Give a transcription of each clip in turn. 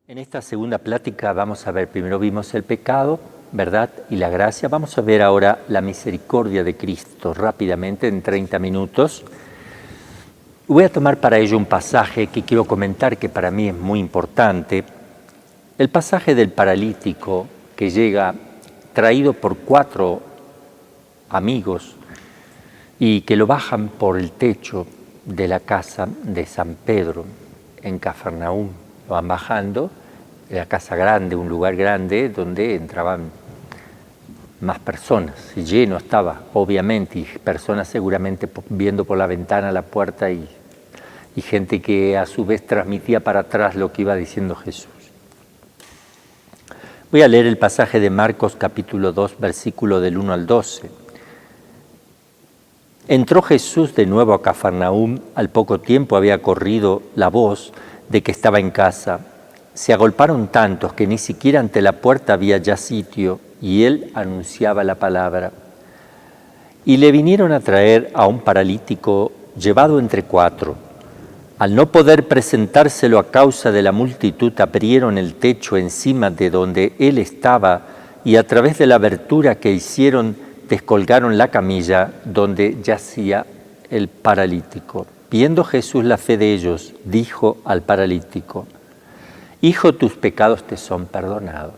En esta segunda plática vamos a ver, primero vimos el pecado, ¿verdad? Y la gracia. Vamos a ver ahora la misericordia de Cristo rápidamente en 30 minutos. Voy a tomar para ello un pasaje que quiero comentar que para mí es muy importante. El pasaje del paralítico que llega traído por 4 amigos y que lo bajan por el techo de la casa de San Pedro en Cafarnaúm. Lo van bajando, la casa grande, un lugar grande donde entraban más personas, y lleno estaba, obviamente, y personas seguramente viendo por la ventana la puerta y gente que a su vez transmitía para atrás lo que iba diciendo Jesús. Voy a leer el pasaje de Marcos capítulo 2, versículo del 1 al 12. Entró Jesús de nuevo a Cafarnaúm, al poco tiempo había corrido la voz de que estaba en casa. Se agolparon tantos que ni siquiera ante la puerta había ya sitio, y él anunciaba la palabra. Y le vinieron a traer a un paralítico llevado entre 4. Al no poder presentárselo a causa de la multitud, abrieron el techo encima de donde él estaba, y a través de la abertura que hicieron, descolgaron la camilla donde yacía el paralítico. Viendo Jesús la fe de ellos, dijo al paralítico: Hijo, tus pecados te son perdonados.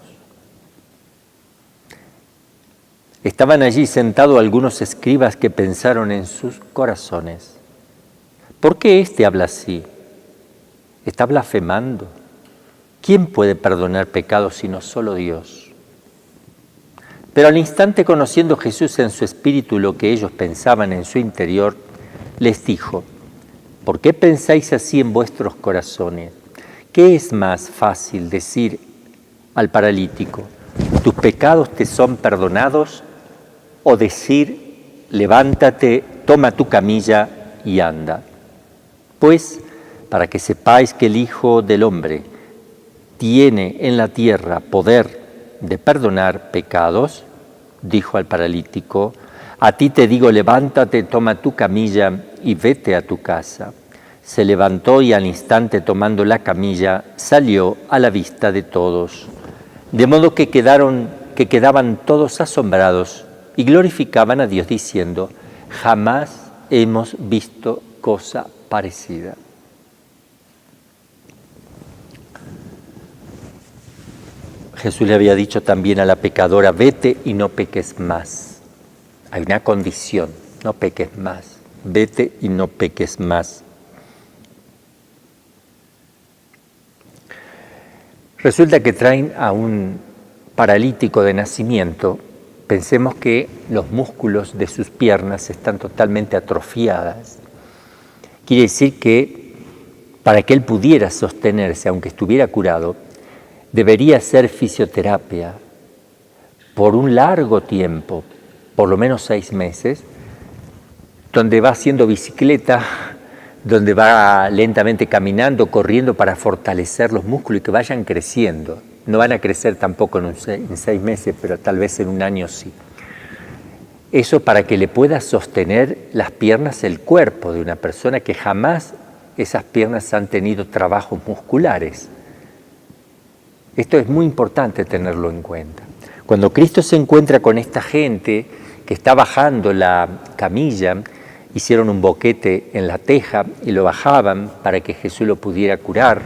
Estaban allí sentados algunos escribas que pensaron en sus corazones: ¿por qué éste habla así? ¿Está blasfemando? ¿Quién puede perdonar pecados sino solo Dios? Pero al instante, conociendo Jesús en su espíritu lo que ellos pensaban en su interior, les dijo: ¿por qué pensáis así en vuestros corazones? ¿Qué es más fácil decir al paralítico: tus pecados te son perdonados? O decir: levántate, toma tu camilla y anda. Pues, para que sepáis que el Hijo del Hombre tiene en la tierra poder de perdonar pecados, dijo al paralítico, a ti te digo, levántate, toma tu camilla y vete a tu casa. Se levantó y al instante, tomando la camilla, salió a la vista de todos. De modo que quedaban todos asombrados y glorificaban a Dios diciendo: jamás hemos visto cosa parecida. Jesús le había dicho también a la pecadora: vete y no peques más. Hay una condición: no peques más. Vete y no peques más. Resulta que traen a un paralítico de nacimiento. Pensemos que los músculos de sus piernas están totalmente atrofiadas. Quiere decir que para que él pudiera sostenerse, aunque estuviera curado, debería hacer fisioterapia por un largo tiempo, por lo menos 6 meses, donde va haciendo bicicleta, donde va lentamente caminando, corriendo para fortalecer los músculos y que vayan creciendo. No van a crecer tampoco en 6 meses, pero tal vez en un año sí. Eso para que le pueda sostener las piernas, el cuerpo de una persona que jamás esas piernas han tenido trabajos musculares. Esto es muy importante tenerlo en cuenta. Cuando Cristo se encuentra con esta gente que está bajando la camilla, hicieron un boquete en la teja y lo bajaban para que Jesús lo pudiera curar.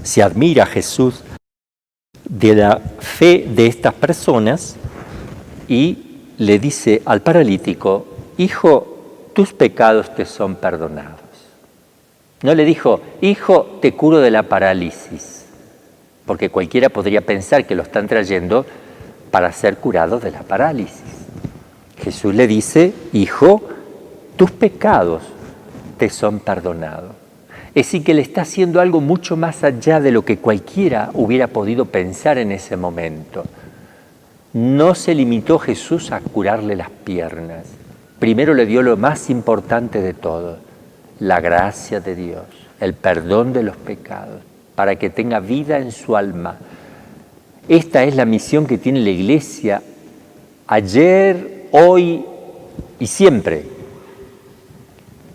Se admira a Jesús de la fe de estas personas y le dice al paralítico: hijo, tus pecados te son perdonados. No le dijo: hijo, te curo de la parálisis, porque cualquiera podría pensar que lo están trayendo para ser curado de la parálisis. Jesús le dice: hijo, tus pecados te son perdonados. Es decir, que le está haciendo algo mucho más allá de lo que cualquiera hubiera podido pensar en ese momento. No se limitó Jesús a curarle las piernas. Primero le dio lo más importante de todo: la gracia de Dios, el perdón de los pecados, para que tenga vida en su alma. Esta es la misión que tiene la Iglesia ayer, hoy y siempre.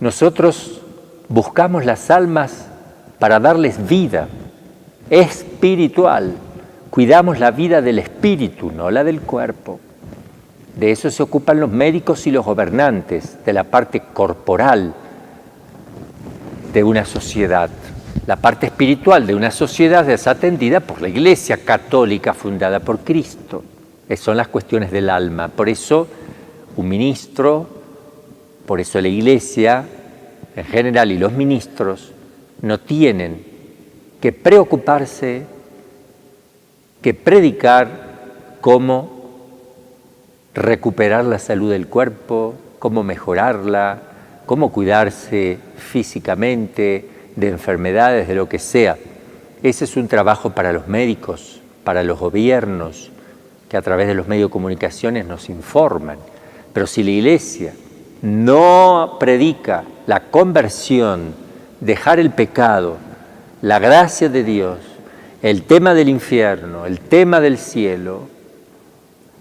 Nosotros buscamos las almas para darles vida. espiritual. Cuidamos la vida del espíritu, no la del cuerpo. De eso se ocupan los médicos y los gobernantes, de la parte corporal de una sociedad. La parte espiritual de una sociedad es atendida por la Iglesia católica fundada por Cristo. Esas son las cuestiones del alma. Por eso un ministro, por eso la Iglesia en general y los ministros no tienen que preocuparse, que predicar cómo recuperar la salud del cuerpo, cómo mejorarla, cómo cuidarse físicamente de enfermedades, de lo que sea. Ese es un trabajo para los médicos, para los gobiernos, que a través de los medios de comunicaciones nos informan. Pero si la Iglesia no predica la conversión, dejar el pecado, la gracia de Dios, el tema del infierno, el tema del cielo,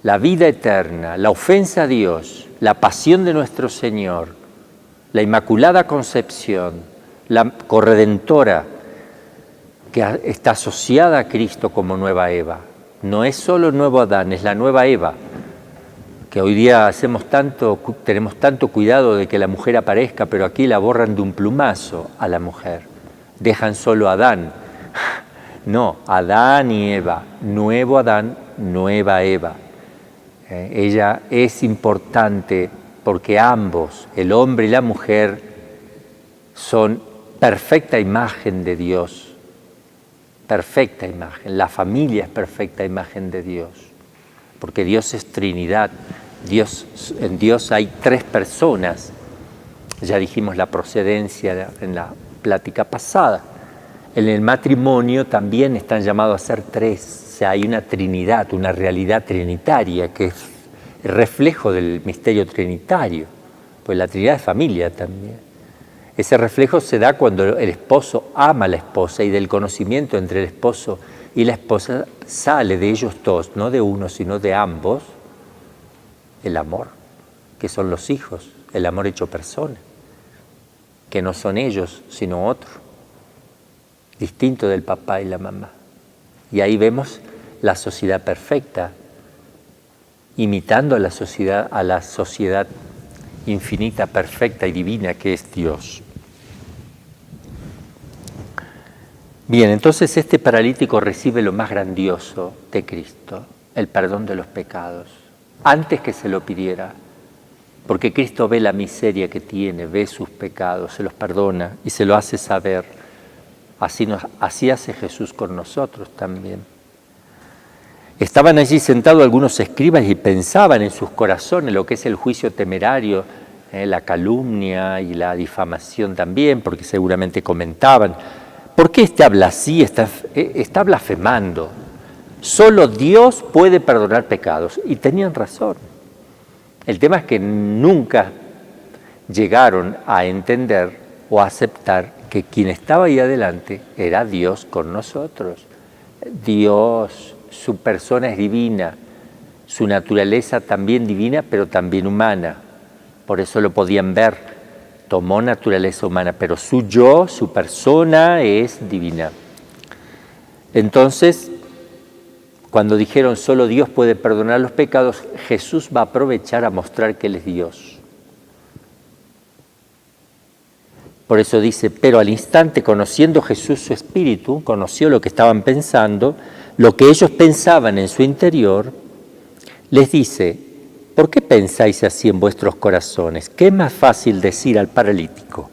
la vida eterna, la ofensa a Dios, la pasión de nuestro Señor, la Inmaculada Concepción, la corredentora que está asociada a Cristo como nueva Eva. No es solo el nuevo Adán, es la nueva Eva, que hoy día tenemos tanto cuidado de que la mujer aparezca, pero aquí la borran de un plumazo a la mujer. Dejan solo a Adán. No, Adán y Eva, nuevo Adán, nueva Eva. Ella es importante porque ambos, el hombre y la mujer, son perfecta imagen de Dios, perfecta imagen. La familia es perfecta imagen de Dios, porque Dios es Trinidad. En Dios hay tres personas. Ya dijimos la procedencia en la plática pasada. En el matrimonio también están llamados a ser tres. O sea, hay una Trinidad, una realidad trinitaria que es el reflejo del misterio trinitario. Pues la Trinidad es familia también. Ese reflejo se da cuando el esposo ama a la esposa y del conocimiento entre el esposo y la esposa sale de ellos dos, no de uno, sino de ambos, el amor, que son los hijos, el amor hecho persona, que no son ellos, sino otro, distinto del papá y la mamá. Y ahí vemos la sociedad perfecta, imitando a la sociedad infinita, perfecta y divina que es Dios. Bien, entonces este paralítico recibe lo más grandioso de Cristo, el perdón de los pecados, antes que se lo pidiera, porque Cristo ve la miseria que tiene, ve sus pecados, se los perdona y se lo hace saber. Así hace Jesús con nosotros también. Estaban allí sentados algunos escribas y pensaban en sus corazones lo que es el juicio temerario, la calumnia y la difamación también, porque seguramente comentaban, ¿por qué este habla así? Está blasfemando. Solo Dios puede perdonar pecados. Y tenían razón. El tema es que nunca llegaron a entender o a aceptar que quien estaba ahí adelante era Dios con nosotros. Dios, su persona es divina, su naturaleza también divina, pero también humana. Por eso lo podían ver, tomó naturaleza humana, pero su yo, su persona es divina. Entonces, cuando dijeron solo Dios puede perdonar los pecados, Jesús va a aprovechar a mostrar que Él es Dios. Por eso dice, pero al instante, conociendo Jesús su espíritu, conoció lo que estaban pensando, lo que ellos pensaban en su interior, les dice, ¿por qué pensáis así en vuestros corazones? ¿Qué es más fácil decir al paralítico?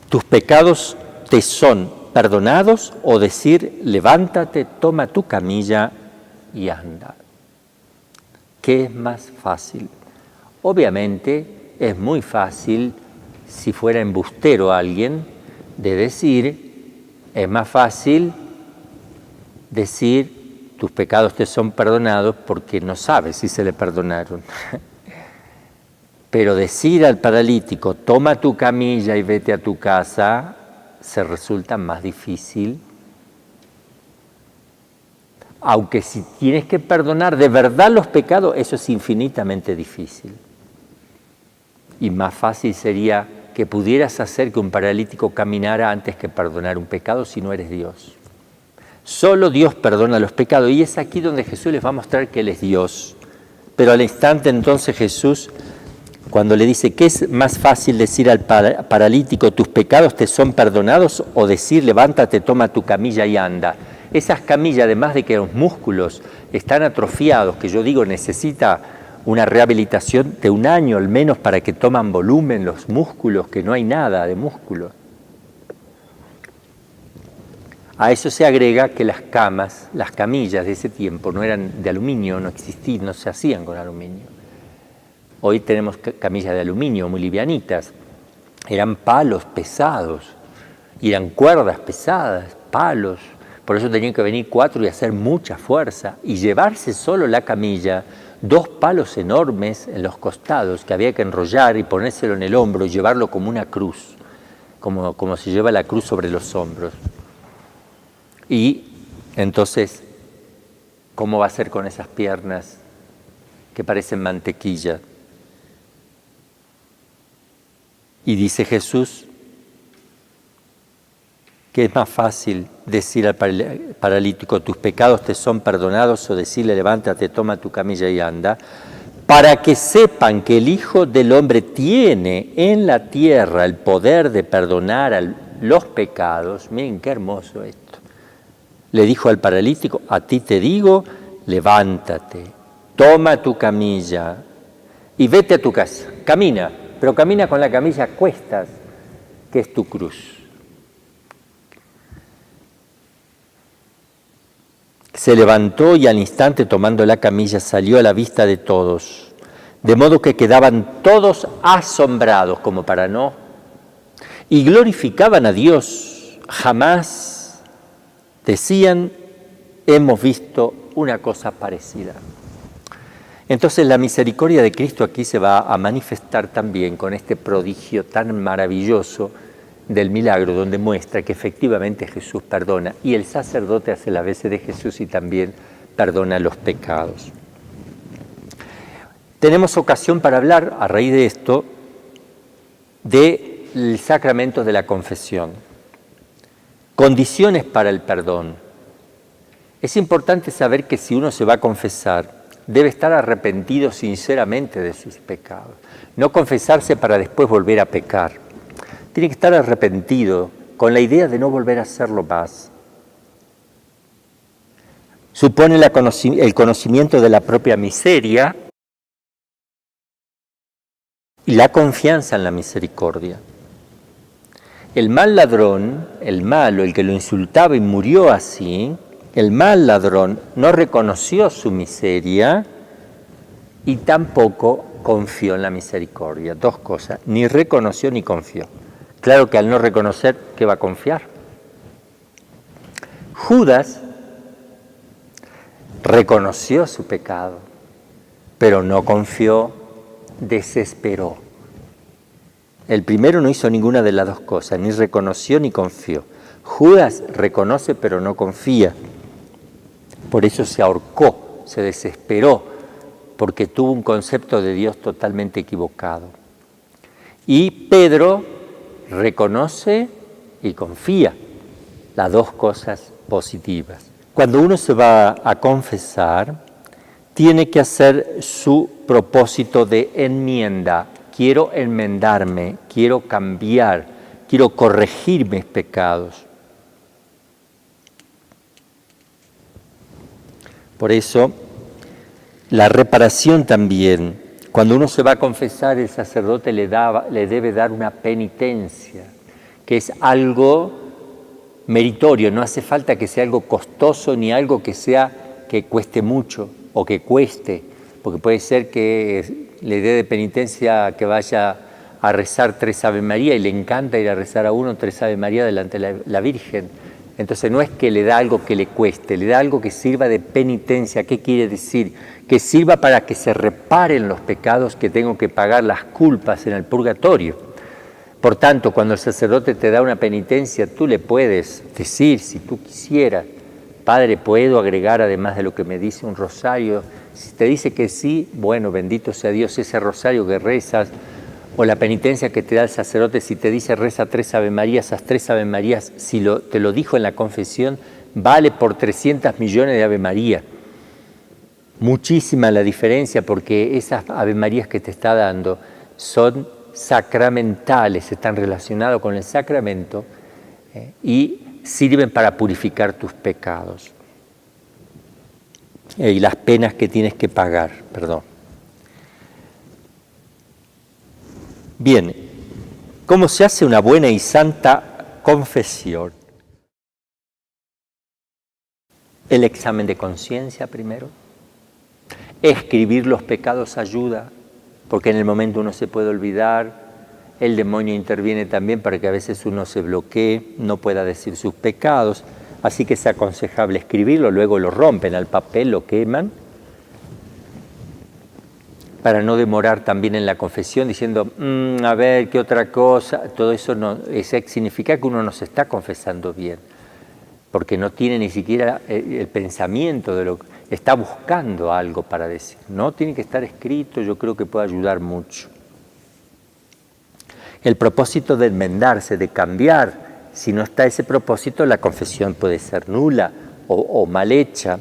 ¿Tus pecados te son perdonados? O decir, levántate, toma tu camilla y anda. ¿Qué es más fácil? Obviamente es muy fácil, si fuera embustero alguien, de decir, es más fácil decir, tus pecados te son perdonados porque no sabes si se le perdonaron. Pero decir al paralítico, toma tu camilla y vete a tu casa, se resulta más difícil. Aunque si tienes que perdonar de verdad los pecados, eso es infinitamente difícil. Y más fácil sería que pudieras hacer que un paralítico caminara antes que perdonar un pecado si no eres Dios. Solo Dios perdona los pecados y es aquí donde Jesús les va a mostrar que Él es Dios. Pero al instante entonces Jesús, cuando le dice, ¿qué es más fácil decir al paralítico, tus pecados te son perdonados? O decir, levántate, toma tu camilla y anda. Esas camillas, además de que los músculos están atrofiados, que yo digo necesita una rehabilitación de 1 año al menos para que toman volumen los músculos, que no hay nada de músculo. A eso se agrega que las camillas de ese tiempo no eran de aluminio, no existían, no se hacían con aluminio. Hoy tenemos camillas de aluminio muy livianitas. Eran palos pesados, eran cuerdas pesadas, palos. Por eso tenían que venir 4 y hacer mucha fuerza y llevarse solo la camilla, 2 palos enormes en los costados que había que enrollar y ponérselo en el hombro y llevarlo como una cruz, como se lleva la cruz sobre los hombros. Y entonces, ¿cómo va a ser con esas piernas que parecen mantequilla? Y dice Jesús que es más fácil decir al paralítico, tus pecados te son perdonados, o decirle, levántate, toma tu camilla y anda, para que sepan que el Hijo del Hombre tiene en la tierra el poder de perdonar los pecados. Miren qué hermoso esto. Le dijo al paralítico, a ti te digo, levántate, toma tu camilla y vete a tu casa. Camina, pero camina con la camilla a cuestas, que es tu cruz. Se levantó y al instante, tomando la camilla, salió a la vista de todos, de modo que quedaban todos asombrados, como para no, y glorificaban a Dios. Jamás decían, hemos visto una cosa parecida. Entonces la misericordia de Cristo aquí se va a manifestar también con este prodigio tan maravilloso del milagro, donde muestra que efectivamente Jesús perdona y el sacerdote hace las veces de Jesús y también perdona los pecados. Tenemos ocasión para hablar, a raíz de esto, del sacramento de la confesión. Condiciones para el perdón. Es importante saber que si uno se va a confesar, debe estar arrepentido sinceramente de sus pecados. No confesarse para después volver a pecar. Tiene que estar arrepentido con la idea de no volver a hacerlo más. Supone el conocimiento de la propia miseria y la confianza en la misericordia. El mal ladrón, el malo, el que lo insultaba y murió así, el mal ladrón no reconoció su miseria y tampoco confió en la misericordia. 2 cosas, ni reconoció ni confió. Claro que al no reconocer, ¿qué va a confiar? Judas reconoció su pecado, pero no confió, desesperó. El primero no hizo ninguna de las 2 cosas, ni reconoció ni confió. Judas reconoce pero no confía. Por eso se ahorcó, se desesperó, porque tuvo un concepto de Dios totalmente equivocado. Y Pedro reconoce y confía, las 2 cosas positivas. Cuando uno se va a confesar, tiene que hacer su propósito de enmienda. Quiero enmendarme, quiero cambiar, quiero corregir mis pecados. Por eso, la reparación también. Cuando uno se va a confesar, el sacerdote le debe dar una penitencia, que es algo meritorio, no hace falta que sea algo costoso ni algo que cueste mucho o que cueste, porque puede ser que le dé de penitencia que vaya a rezar 3 Ave María y le encanta ir a rezar a 3 Ave María delante de la Virgen. Entonces no es que le da algo que le cueste, le da algo que sirva de penitencia. ¿Qué quiere decir? Que sirva para que se reparen los pecados que tengo que pagar, las culpas en el purgatorio. Por tanto, cuando el sacerdote te da una penitencia, tú le puedes decir, si tú quisieras, Padre, ¿puedo agregar además de lo que me dice un rosario? Si te dice que sí, bueno, bendito sea Dios, ese rosario que rezas, O la penitencia que te da el sacerdote si te dice reza 3 Ave Marías, esas 3 Ave Marías, si te lo dijo en la confesión, vale por 300 millones de Ave María. Muchísima la diferencia porque esas Ave Marías que te está dando son sacramentales, están relacionados con el sacramento y sirven para purificar tus pecados y las penas que tienes que pagar, perdón. Bien, ¿cómo se hace una buena y santa confesión? El examen de conciencia primero. Escribir los pecados ayuda, porque en el momento uno se puede olvidar. El demonio interviene también para que a veces uno se bloquee, no pueda decir sus pecados. Así que es aconsejable escribirlo, luego lo rompen al papel, lo queman, para no demorar también en la confesión diciendo, a ver, ¿qué otra cosa? Todo eso significa que uno no se está confesando bien, porque no tiene ni siquiera el pensamiento de lo que está buscando algo para decir. No tiene que estar escrito, yo creo que puede ayudar mucho. El propósito de enmendarse, de cambiar, si no está ese propósito, la confesión puede ser nula o mal hecha.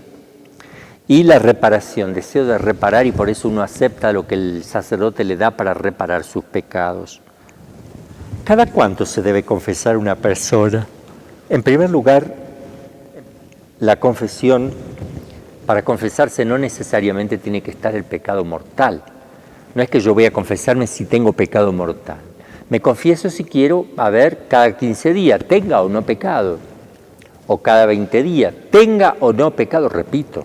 Y la reparación, deseo de reparar, y por eso uno acepta lo que el sacerdote le da para reparar sus pecados. ¿Cada cuánto se debe confesar una persona? En primer lugar, la confesión, para confesarse no necesariamente tiene que estar el pecado mortal. No es que yo voy a confesarme si tengo pecado mortal. Me confieso si quiero, a ver, cada 15 días, tenga o no pecado. O cada 20 días, tenga o no pecado, repito.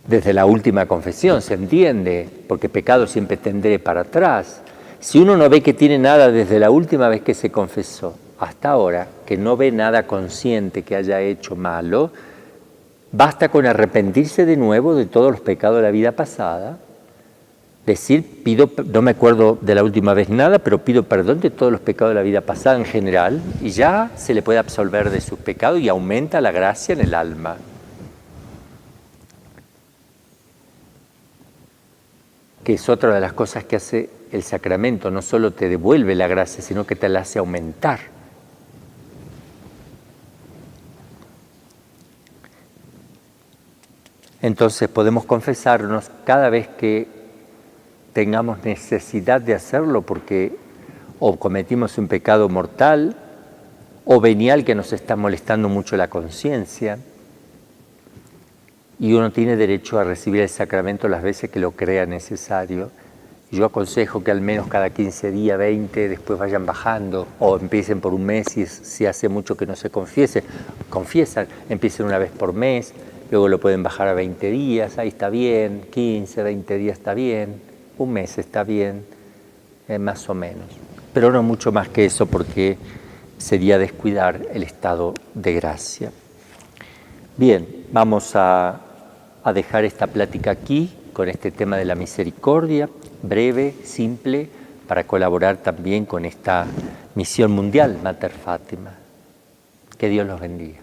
Desde la última confesión, ¿se entiende? Porque pecado siempre tendré para atrás. Si uno no ve que tiene nada desde la última vez que se confesó hasta ahora, que no ve nada consciente que haya hecho malo, basta con arrepentirse de nuevo de todos los pecados de la vida pasada, decir, no me acuerdo de la última vez nada, pero pido perdón de todos los pecados de la vida pasada en general, y ya se le puede absolver de sus pecados y aumenta la gracia en el alma. Que es otra de las cosas que hace el sacramento, no solo te devuelve la gracia, sino que te la hace aumentar. Entonces podemos confesarnos cada vez que tengamos necesidad de hacerlo, porque o cometimos un pecado mortal o venial que nos está molestando mucho la conciencia, y uno tiene derecho a recibir el sacramento las veces que lo crea necesario. Yo aconsejo que al menos cada 15 días, 20, después vayan bajando, o empiecen por un mes si hace mucho que no se confiesan, empiecen una vez por mes, luego lo pueden bajar a 20 días, ahí está bien, 15, 20 días está bien, un mes está bien, más o menos. Pero no mucho más que eso, porque sería descuidar el estado de gracia. Bien, vamos a dejar esta plática aquí con este tema de la misericordia, breve, simple, para colaborar también con esta misión mundial, Mater Fátima. Que Dios los bendiga.